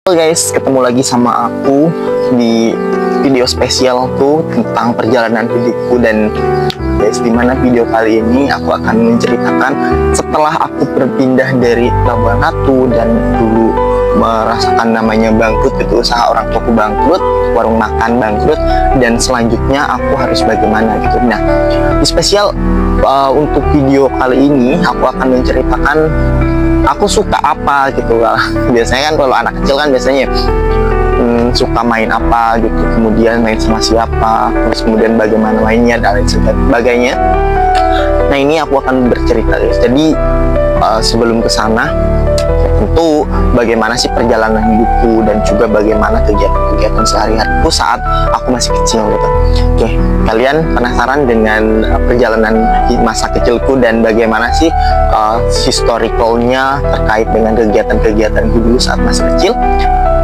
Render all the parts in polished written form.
Halo guys, ketemu lagi sama aku di video spesialku tentang perjalanan hidupku. Dan guys, dimana video kali ini aku akan menceritakan setelah aku berpindah dari Labuan Ratu dan dulu merasakan namanya bangkrut, gitu, usaha orang tuaku bangkrut, warung makan bangkrut, dan selanjutnya aku harus bagaimana gitu. Nah, di spesial untuk video kali ini aku akan menceritakan aku suka apa gitu. Biasanya kan kalau anak kecil kan biasanya suka main apa gitu, kemudian main sama siapa, terus kemudian bagaimana mainnya dan lain sebagainya. Nah, ini aku akan bercerita guys. Jadi sebelum ke sana, tentu bagaimana sih perjalanan hidupku dan juga bagaimana kegiatan sehari-hariku saat aku masih kecil gitu. Oke, kalian penasaran dengan perjalanan masa kecilku dan bagaimana sih historicalnya terkait dengan kegiatan-kegiatanku dulu saat masih kecil?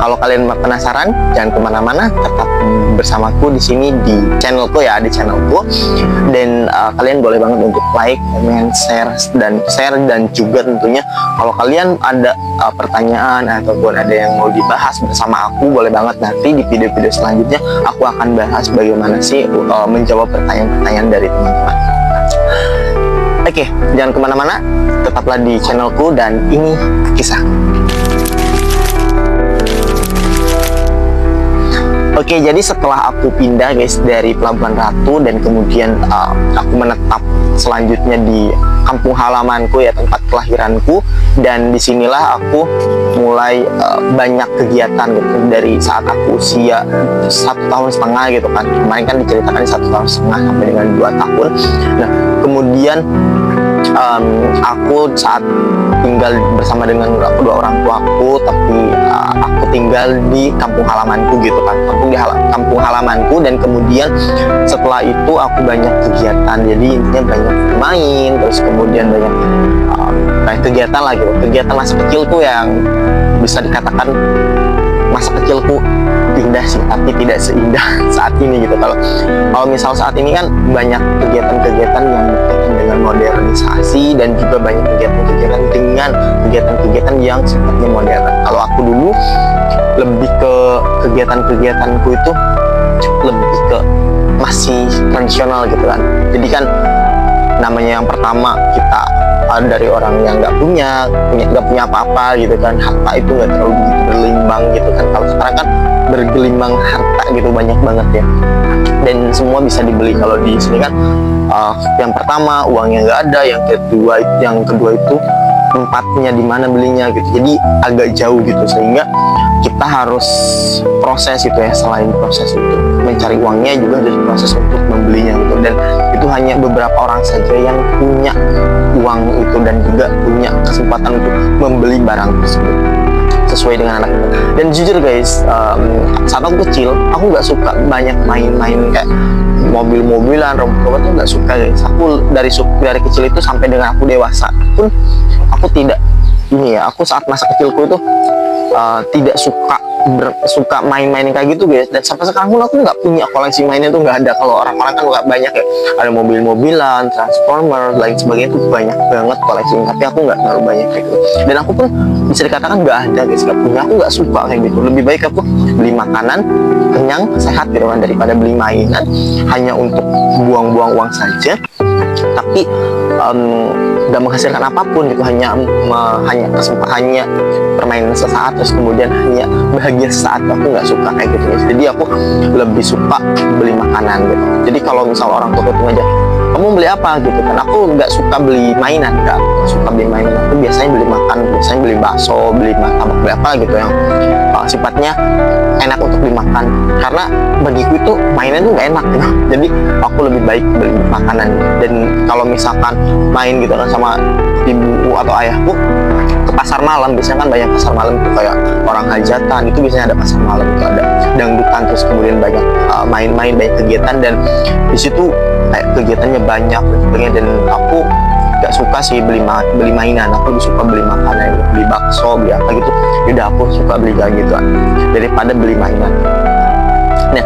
Kalau kalian penasaran, jangan kemana-mana, tetap bersamaku di sini di channelku ya, di channelku. Dan kalian boleh banget untuk like, comment, share dan juga tentunya kalau kalian ada pertanyaan ataupun ada yang mau dibahas bersama aku, boleh banget nanti di video-video selanjutnya aku akan bahas bagaimana sih menjawab pertanyaan-pertanyaan dari teman-teman. Oke, jangan kemana-mana, tetaplah di channelku dan ini kisah. Oke, jadi setelah aku pindah guys dari Pelabuhan Ratu dan kemudian aku menetap selanjutnya di kampung halamanku ya, tempat kelahiranku, dan disinilah aku mulai banyak kegiatan gitu dari saat aku usia 1,5 tahun gitu kan. Kemarin kan diceritakan 1,5 tahun sampai dengan 2 tahun. Nah, kemudian aku saat tinggal bersama dengan kedua orang tuaku, tapi aku tinggal di kampung halamanku gitu kan, kampung halamanku. Dan kemudian setelah itu aku banyak kegiatan, jadi intinya banyak bermain, terus kemudian banyak kegiatan lagi, kegiatan masa kecilku yang bisa dikatakan masa kecilku indah sih, tapi tidak seindah saat ini gitu. Kalau misal saat ini kan banyak kegiatan-kegiatan yang berkaitan dengan modernisasi dan juga banyak kegiatan-kegiatan dengan kegiatan-kegiatan yang sifatnya modern. Kalau aku dulu lebih ke kegiatan-kegiatanku itu lebih ke masih tradisional gitu kan. Jadi kan namanya yang pertama kita dari orang yang nggak punya apa-apa gitu kan, harta itu nggak terlalu begitu berlimbang gitu kan. Kalau sekarang kan bergelimbang harta gitu, banyak banget ya, dan semua bisa dibeli. Kalau di sini kan yang pertama uangnya nggak ada, yang kedua itu tempatnya di mana belinya gitu, jadi agak jauh gitu, sehingga kita harus proses itu ya. Selain proses itu mencari uangnya, juga ada proses untuk membelinya gitu, dan itu hanya beberapa orang saja yang punya uang itu dan juga punya kesempatan untuk membeli barang tersebut sesuai dengan anak itu. Dan jujur guys, saat aku kecil aku nggak suka banyak main-main kayak mobil-mobilan, robot-robot tuh nggak suka guys. Aku dari kecil itu sampai dengan aku dewasa pun aku tidak aku saat masa kecilku itu tidak suka main-main kayak gitu guys. Dan sampai sekarang pun aku nggak punya koleksi mainnya, tuh nggak ada. Kalau orang-orang kan nggak banyak ya, ada mobil-mobilan, transformer, lain sebagainya, itu banyak banget koleksinya, tapi aku nggak terlalu banyak kayak gitu. Dan aku pun bisa dikatakan nggak ada guys, nggak punya. Aku nggak suka kayak gitu. Lebih baik aku beli makanan kenyang, sehat gitu kan, daripada beli mainan hanya untuk buang-buang uang saja tapi nggak menghasilkan apapun gitu, hanya permainan sesaat, terus kemudian hanya bahagia sesaat. Aku nggak suka kayak gitu guys. Jadi aku lebih suka beli makanan gitu. Jadi kalau misal orang tua itu ngajak, kamu beli apa gitu kan, aku nggak suka beli mainan, nggak suka beli mainan. Aku biasanya beli makan, biasanya beli bakso, beli martabak, beli apa gitu yang sifatnya enak untuk dimakan, karena bagiku itu mainan tuh nggak enak gitu. Jadi aku lebih baik beli makanan. Dan kalau misalkan main gitu kan sama ibu atau ayahku ke pasar malam, biasanya kan banyak pasar malam tuh, kayak orang hajatan itu biasanya ada pasar malam itu, ada dangdutan, terus kemudian banyak main-main, banyak kegiatan, dan di situ kayak kegiatannya banyak dan aku gak suka sih beli mainan. Aku lebih suka beli makanan, beli bakso, beli apa gitu. Yaudah aku suka beli kayak gitu daripada beli mainan. Nah,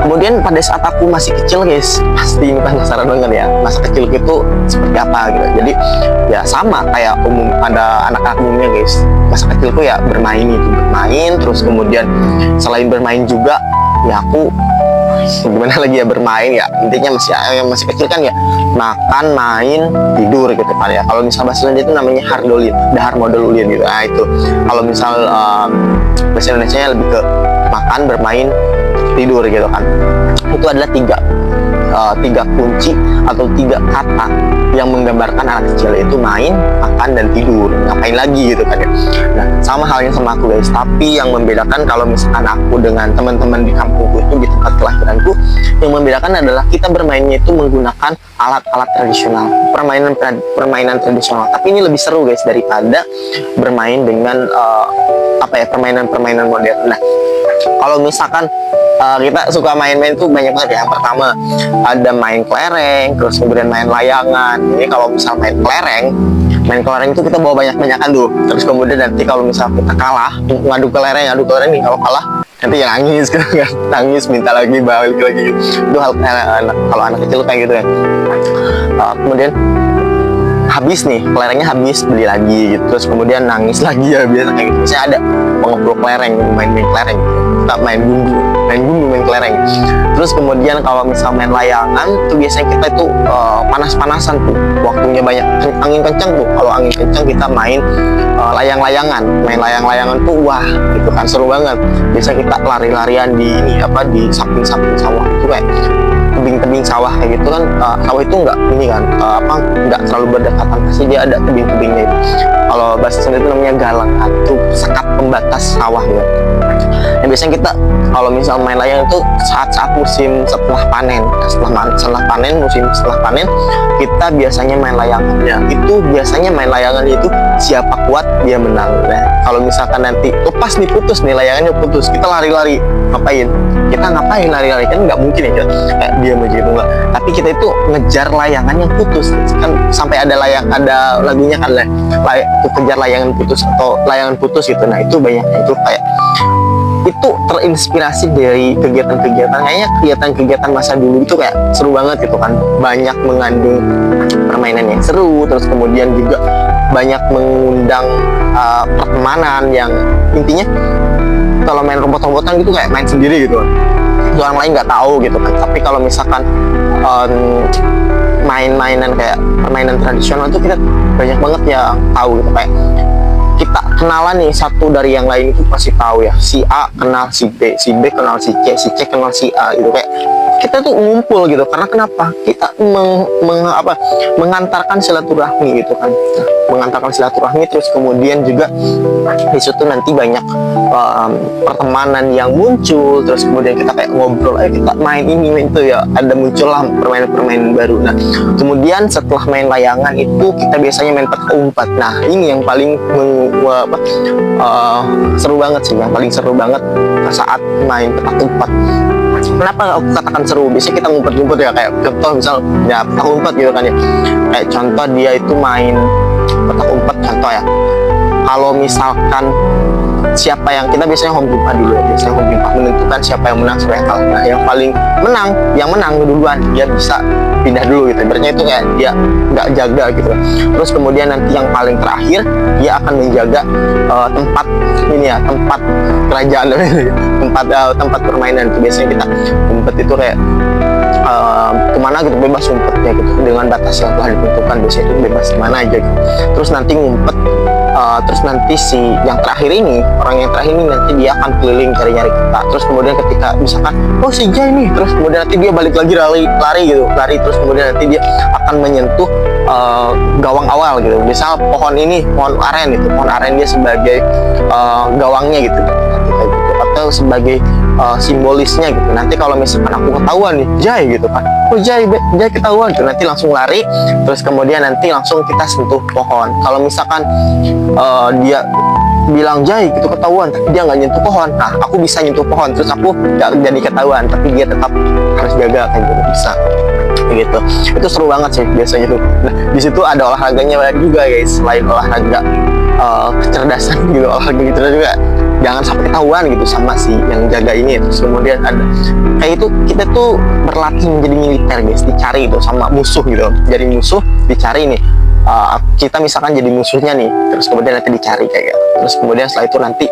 Kemudian pada saat aku masih kecil guys, pasti ini penasaran banget ya, masa kecilku itu seperti apa gitu. Jadi ya sama kayak ada anak-anak umumnya guys, masa kecilku ya bermain, terus kemudian selain bermain juga ya aku gimana lagi ya, bermain ya, intinya masih kecil kan ya, makan, main, tidur gitu kan ya. Kalau misal bahasa Sunda itu namanya hardolin, dahar modal ulin gitu. Nah itu kalau misal bahasa Indonesia nya lebih ke makan, bermain, tidur gitu kan. Itu adalah tiga kunci atau tiga kata yang menggambarkan anak kecil, itu main, makan, dan tidur. Ngapain lagi gitu kan ya. Nah sama halnya sama aku guys, tapi yang membedakan kalau misalkan aku dengan teman-teman di kampungku itu, di tempat kelahiranku, yang membedakan adalah kita bermainnya itu menggunakan alat-alat tradisional, permainan tradisional. Tapi ini lebih seru guys daripada bermain dengan permainan modern. Nah kalau misalkan kita suka main-main tuh banyak banget ya. Yang pertama ada main kelereng, terus kemudian main layangan. Ini kalau misal main kelereng itu kita bawa banyak-banyakan tuh. Terus kemudian nanti kalau misal kita kalah, ngadu kelereng nih, kalau kalah nanti ya nangis kan, nangis minta lagi, balik lagi. Itu hal kalau anak kecil kayak gitu ya. Kemudian habis nih kelerengnya, habis beli lagi gitu, terus kemudian nangis lagi ya, biasa kayak gitu. Saya ada pengobrol kelereng, main kelereng, kita main kelereng. Terus kemudian kalau misal main layangan tuh biasanya kita itu panas-panasan tuh, waktunya banyak angin kencang tuh. Kalau angin kencang kita main layang-layangan tuh, wah itu kan seru banget. Biasa kita lari-larian di samping-samping sawah itu, kayak tebing-tebing sawah kayak gitu kan. Sawah itu nggak terlalu berdekatan, pasti dia ada tebing-tebingnya itu. Kalau bahasa Sunda itu namanya galang, atau sekat pembatas sawah gitu. Yang biasanya kita kalau misal main layang itu saat musim setelah panen, setelah panen kita biasanya main layangannya. Itu biasanya main layangan itu siapa kuat dia menang. Nah kalau misalkan nanti lepas nih, putus nih layangannya, putus, kita lari-lari, ngapain lari-lari, kan nggak mungkin ya kayak diam aja gitu, nggak. Tapi kita itu ngejar layangan yang putus kan, sampai ada lagunya kan, itu kejar layangan putus atau layangan putus gitu. Nah itu banyaknya itu kayak itu terinspirasi dari kegiatan-kegiatan, kayaknya kegiatan-kegiatan masa dulu itu kayak seru banget gitu kan, banyak mengandung permainan yang seru, terus kemudian juga banyak mengundang pertemanan yang intinya kalau main robot-robotan gitu kayak main sendiri gitu, orang lain nggak tahu gitu kan. Tapi kalau misalkan main-mainan kayak permainan tradisional itu kita banyak banget yang tahu gitu, kayak kita kenalan nih satu dari yang lain itu pasti tahu ya, si A kenal si B kenal si C kenal si A gitu. Kayak kita tuh ngumpul gitu, karena kenapa? Kita mengantarkan silaturahmi gitu kan, mengantarkan silaturahmi. Terus kemudian juga di situ nanti banyak pertemanan yang muncul, terus kemudian kita kayak ngobrol, kita main ini itu ya, ada muncullah permainan baru. Nah kemudian setelah main layangan itu kita biasanya main petak umpet. Nah ini yang paling seru banget sih, yang paling seru banget saat main petak umpet. Kenapa aku katakan seru? Biasanya kita ngumpet-ngumpet ya, kayak contoh misal ya petak umpet gitu kan ya, kayak contoh dia itu main petak umpet, contoh ya, kalau misalkan siapa yang kita biasanya home jumpa dulu, menentukan siapa yang menang, siapa yang kalah. Nah yang menang duluan dia bisa pindah dulu gitu, berarti itu kayak dia nggak jaga gitu. Terus kemudian nanti yang paling terakhir dia akan menjaga tempat kerajaan tempat permainan itu. Biasanya kita umpet itu kayak kemana gitu, bebas umpetnya gitu, dengan batas yang telah ditentukan. Biasanya itu bebas kemana aja gitu. Terus nanti ngumpet, terus nanti orang yang terakhir ini nanti dia akan keliling cari-nyari kita. Terus kemudian ketika misalkan si Jai nih, terus kemudian nanti dia balik lagi lari, terus kemudian nanti dia akan menyentuh gawang awal gitu. Misal pohon aren dia sebagai gawangnya gitu, atau sebagai simbolisnya gitu. Nanti kalau misalkan aku ketahuan nih Jai gitu kan, Jai ketahuan gitu, nanti langsung lari, terus kemudian nanti langsung kita sentuh pohon. Kalau misalkan dia bilang Jai gitu ketahuan tapi dia nggak nyentuh pohon, nah aku bisa nyentuh pohon, terus aku nggak jadi ketahuan tapi dia tetap harus jaga kayak gitu, bisa gitu. Itu seru banget sih biasanya tuh. Nah di situ ada olahraganya juga guys, selain olahraga kecerdasan gitu, olahraga gitu juga jangan sampai ketahuan gitu sama si yang jaga ini. Terus kemudian ada kayak itu, kita tuh berlatih menjadi militer guys, dicari itu sama musuh gitu, jadi musuh dicari nih. Kita misalkan jadi musuhnya nih, terus kemudian nanti dicari kayak gitu. Terus kemudian setelah itu nanti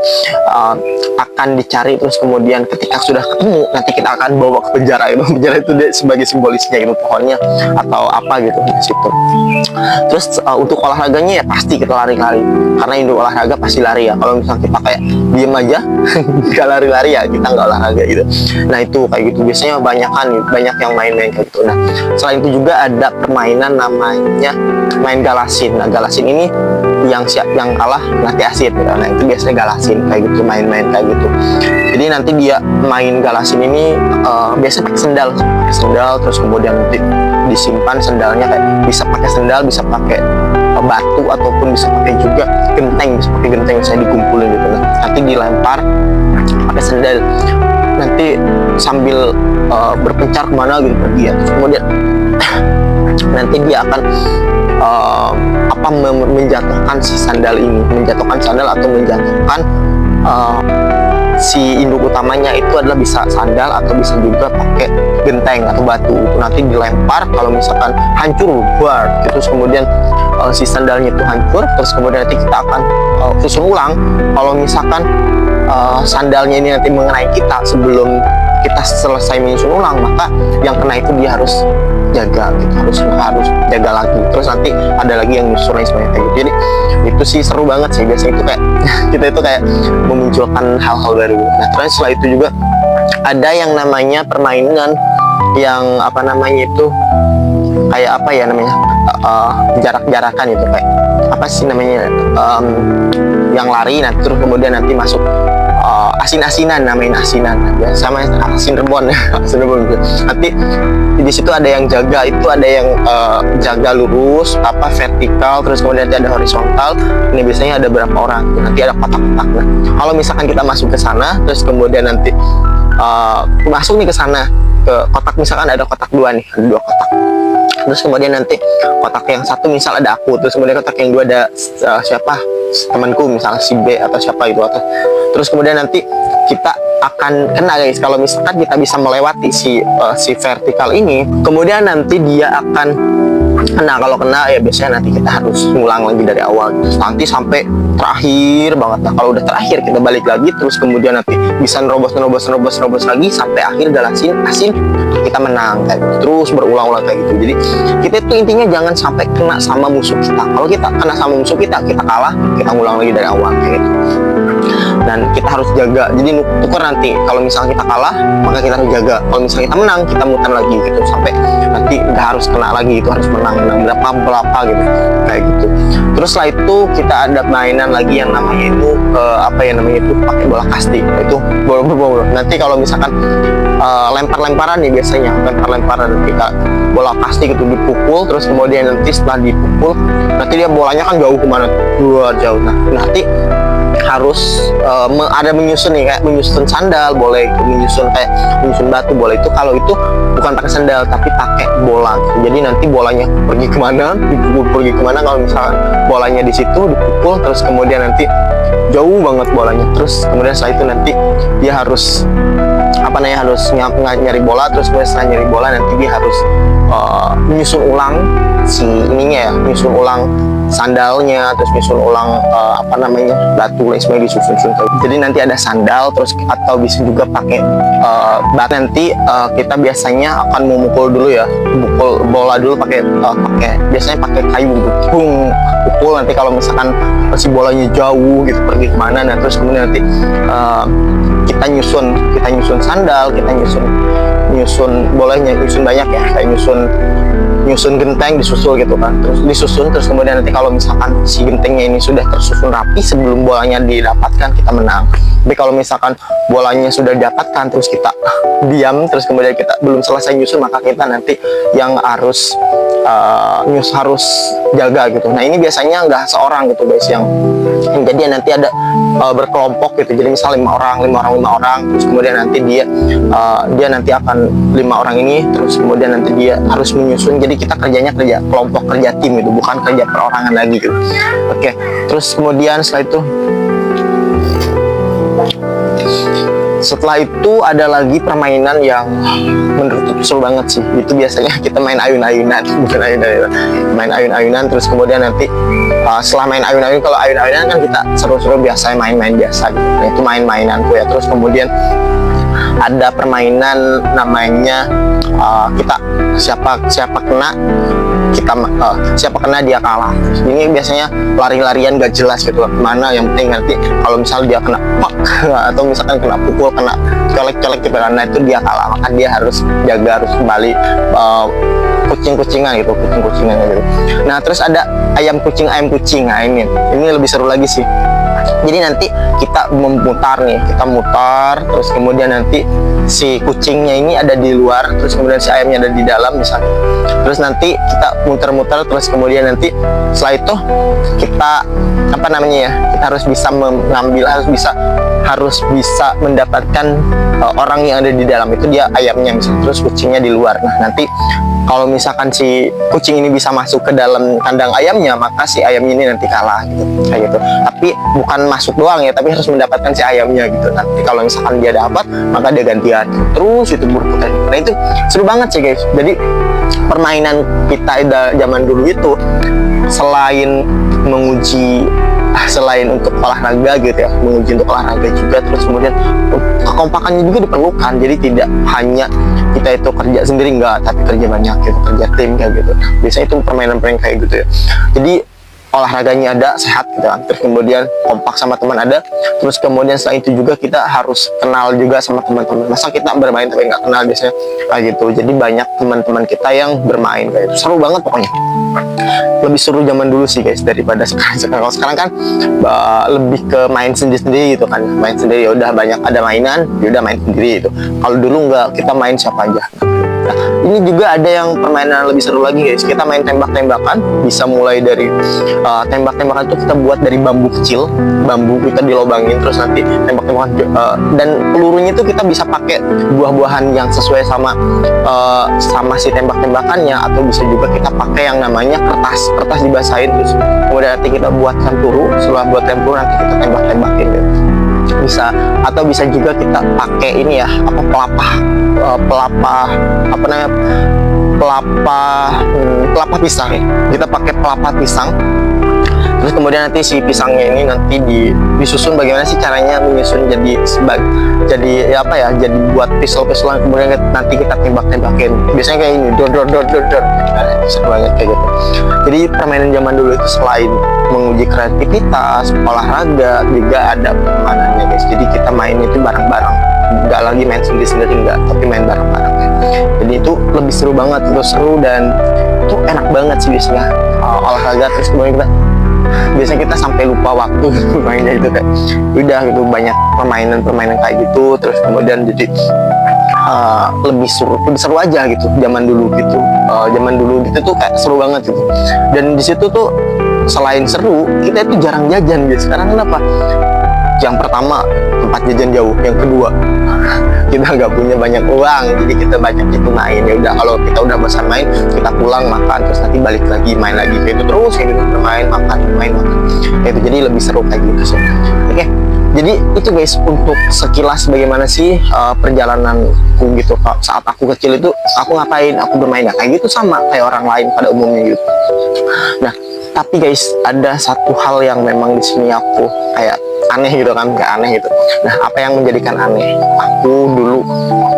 akan dicari, terus kemudian ketika sudah ketemu nanti kita akan bawa ke penjara itu. Penjara itu sebagai simbolisnya gitu, pohonnya atau apa gitu di situ. Terus untuk olahraganya ya pasti kita lari-lari, karena induk olahraga pasti lari ya. Kalau misalnya kita kayak diem aja nggak lari-lari ya kita nggak olahraga gitu. Nah itu kayak gitu biasanya banyak yang main-main kayak gitu. Nah selain itu juga ada permainan namanya main galasin. Nah galasin ini yang kalah nanti asid gitu. Nah itu biasanya galasin kayak gitu, main-main kayak gitu. Jadi nanti dia main galasin ini biasanya pakai sendal, terus kemudian nanti disimpan sendalnya, kayak bisa pakai sendal, bisa pakai batu, ataupun bisa pakai juga genteng, bisa pakai genteng saya dikumpulin gitu. Nah nanti dilempar pakai sendal, nanti sambil berpencar kemana gitu pergi ya. Terus kemudian nanti dia akan menjatuhkan si sandal ini, menjatuhkan sandal atau menjatuhkan si induk utamanya. Itu adalah bisa sandal atau bisa juga pakai genteng atau batu. Itu nanti dilempar, kalau misalkan hancur bar, terus kemudian si sandalnya itu hancur, terus kemudian nanti kita akan susun ulang. Kalau misalkan sandalnya ini nanti mengenai kita sebelum kita selesai menyusun ulang, maka yang kena itu dia harus jaga gitu, harus jaga lagi. Terus nanti ada lagi yang nyusun lagi semuanya kayak gitu. Jadi itu sih seru banget sih, biasanya itu kayak kita itu kayak memunculkan hal-hal baru. Nah terus setelah itu juga ada yang namanya permainan yang apa namanya itu kayak apa ya namanya, jarak-jarakan itu, kayak apa sih namanya, yang lari. Nah terus kemudian nanti masuk asin-asinan, namain asinan ya, sama asin rebon asin rebon gitu. Nanti di situ ada yang jaga, itu ada yang jaga lurus apa vertikal, terus kemudian nanti ada horizontal. Ini biasanya ada berapa orang, nanti ada kotak-kotak. Nah kalau misalkan kita masuk ke sana, terus kemudian nanti masuk nih ke sana ke kotak, misalkan ada kotak dua nih, ada dua kotak. Terus kemudian nanti kotak yang satu misal ada aku, terus kemudian kotak yang dua ada siapa, temanku misalnya si B atau siapa itu, atau terus kemudian nanti kita akan kena guys. Kalau misalkan kita bisa melewati si vertikal ini, kemudian nanti dia akan kena. Kalau kena ya biasanya nanti kita harus ngulang lagi dari awal nanti sampai terakhir banget. Nah kalau udah terakhir kita balik lagi, terus kemudian nanti bisa nerobos lagi sampai akhir galasin asin, kita menang kayak gitu. Terus berulang-ulang kayak gitu. Jadi kita itu intinya jangan sampai kena sama musuh kita. Kalau kita kena sama musuh kita kalah, kita ngulang lagi dari awal kayak gitu. Dan kita harus jaga, jadi tuker nanti. Kalau misalnya kita kalah, maka kita harus jaga. Kalau misalnya kita menang, kita muter lagi gitu sampai nanti nggak harus kena lagi, itu harus menang berapa gitu kayak gitu. Terus setelah itu kita ada mainan lagi yang namanya itu apa ya namanya itu, pakai bola kasti. Itu bola. Nanti kalau misalkan lempar-lemparan nih, biasanya lempar-lemparan kita bola kasti gitu dipukul, terus kemudian nanti setelah dipukul nanti dia bolanya kan jauh kemana, luar jauh. Nah nanti harus ada menyusun nih, kayak menyusun sandal boleh, menyusun batu boleh. Itu kalau itu bukan pakai sandal tapi pakai bola gitu. Jadi nanti bolanya pergi kemana, pergi kemana. Kalau misalkan bolanya di situ dipukul, terus kemudian nanti jauh banget bolanya. Terus kemudian setelah itu nanti dia harus harus nyari bola. Terus kemudian setelah nyari bola nanti dia harus menyusun ulang si ininya ya, menyusun ulang sandalnya, terus menyusun ulang batu lain sebagainya, disusun. Jadi nanti ada sandal, terus atau bisa juga pakai bat. Nanti kita biasanya akan memukul dulu ya, pukul bola dulu pakai biasanya pakai kayu gitu, pukul. Nanti kalau misalkan si bolanya jauh gitu pergi kemana, nah terus kemudian nanti kita nyusun sandal, kita nyusun bolanya, nyusun banyak ya, kayak nyusun genteng disusul gitu kan, terus kemudian nanti kalau misalkan si gentengnya ini sudah tersusun rapi sebelum bolanya didapatkan, kita menang. Tapi kalau misalkan bolanya sudah didapatkan terus kita diam, terus kemudian kita belum selesai nyusun, maka kita nanti yang harus harus jaga gitu. Nah ini biasanya nggak seorang gitu guys, yang jadi nanti ada berkelompok gitu. Jadi misal 5 orang, terus kemudian nanti dia nanti akan 5 orang ini, terus kemudian nanti dia harus menyusun. Jadi kita kerja kelompok, kerja tim gitu, bukan kerja perorangan lagi gitu. Oke, terus kemudian setelah itu setelah itu ada lagi permainan yang menurutku seru banget sih. Itu biasanya kita main ayun-ayunan, bukan ayun-ayunan, main ayun-ayunan. Terus kemudian nanti setelah main ayun-ayun, kalau ayun-ayunan kan kita seru-seru biasa main-main biasa gitu. Nah, itu main-mainanku ya. Terus kemudian ada permainan namanya kita siapa kena siapa kena dia kalah. Ini biasanya lari-larian gak jelas gitu kemana, yang penting nanti kalau misalnya dia kena pak atau misalkan kena pukul, kena colek-colek gitu, karena itu dia kalah, maka dia harus jaga, harus kembali kucing-kucingan gitu. Nah terus ada ayam kucing. Nah ini lebih seru lagi sih. Jadi nanti kita memutar nih, kita mutar, terus kemudian nanti si kucingnya ini ada di luar, terus kemudian si ayamnya ada di dalam misalnya. Terus nanti kita muter-muter, terus kemudian nanti setelah itu kita kita harus bisa mengambil, harus bisa mendapatkan orang yang ada di dalam, itu dia ayamnya misalnya, terus kucingnya di luar. Nah nanti kalau misalkan si kucing ini bisa masuk ke dalam kandang ayamnya, maka si ayamnya ini nanti kalah gitu, kayak gitu. Tapi bukan masuk doang ya, tapi harus mendapatkan si ayamnya gitu. Nanti kalau misalkan dia dapat, maka dia gantian terus itu berputar. Nah itu seru banget sih guys. Jadi permainan kita zaman dulu itu selain untuk olahraga gitu ya, menguji untuk olahraga juga, terus kemudian kekompakannya juga diperlukan. Jadi tidak hanya kita itu kerja sendiri, enggak, tapi kerja banyak gitu, kerja tim kayak gitu. Biasanya itu permainan kayak gitu ya. Jadi olahraganya ada, sehat gitu kan, terus kemudian kompak sama teman ada, terus kemudian setelah itu juga kita harus kenal juga sama teman-teman. Masa kita bermain tapi nggak kenal, biasanya kayak gitu. Jadi banyak teman-teman kita yang bermain kayak itu, seru banget pokoknya. Lebih seru zaman dulu sih guys daripada sekarang. Kalau sekarang kan lebih ke main sendiri-sendiri gitu kan, main sendiri ya udah, banyak ada mainan ya udah main sendiri itu. Kalau dulu nggak, kita main siapa aja. Nah, ini juga ada yang permainan lebih seru lagi guys. Kita main tembak-tembakan, bisa mulai dari tembak-tembakan itu kita buat dari bambu kecil, bambu kita dilobangin, terus nanti tembak-tembakan dan pelurunya itu kita bisa pakai buah-buahan yang sesuai sama si tembak-tembakannya, atau bisa juga kita pakai yang namanya kertas dibasahin, terus kemudian nanti kita buatkan peluru. Setelah buat peluru nanti kita tembak-tembakin gitu. Bisa, atau bisa juga kita pakai ini ya, pelapa pisang ya. Kita pakai pelapa pisang, terus kemudian nanti si pisangnya ini nanti disusun. Bagaimana sih caranya menyusun jadi jadi buat pistol-pistolan, kemudian nanti kita tembak-tembakin. Biasanya kayak ini, dor. Seru banget kayak gitu. Jadi permainan zaman dulu itu selain menguji kreativitas, olahraga, juga ada permainannya guys. Jadi kita main itu bareng-bareng, nggak lagi main sendiri-sendiri, nggak, tapi main bareng-bareng. Jadi itu lebih seru banget, itu seru dan itu enak banget sih biasanya olahraga. Terus kemudian kita sampai lupa waktu mainnya itu kayak udah gitu, banyak permainan kayak gitu. Terus kemudian jadi lebih seru aja gitu zaman dulu gitu. Zaman dulu gitu tuh kayak seru banget gitu. Dan di situ tuh selain seru, kita itu jarang jajan guys. Sekarang kenapa? Yang pertama, tempat jajan jauh. Yang kedua, kita nggak punya banyak uang, jadi kita banyak itu main. Ya udah, kalau kita udah bosan main, kita pulang makan, terus nanti balik lagi main lagi kayak itu terus, kayak gitu, bermain makan kayak itu. Jadi lebih seru kayak gitu sih. Oke, jadi itu guys untuk sekilas bagaimana sih perjalananku gitu saat aku kecil itu. Aku ngapain, aku bermain kayak gitu sama kayak orang lain pada umumnya gitu. Nah tapi guys, ada satu hal yang memang di sini aku kayak aneh gitu kan, kayak aneh gitu. Nah apa yang menjadikan aneh, aku dulu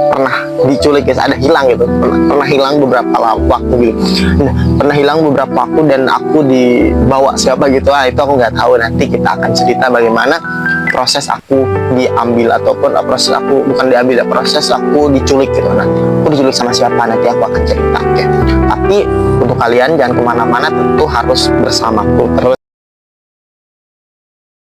pernah diculik guys, ada hilang gitu, pernah hilang beberapa waktu gitu. Nah, pernah hilang beberapa waktu dan aku dibawa siapa gitu, itu aku nggak tahu. Nanti kita akan cerita bagaimana proses aku diambil, ataupun proses aku bukan diambil, proses aku diculik gitu. Nah aku diculik sama siapa, nanti aku akan cerita ya. Tapi untuk kalian jangan kemana-mana, tentu harus bersamaku terus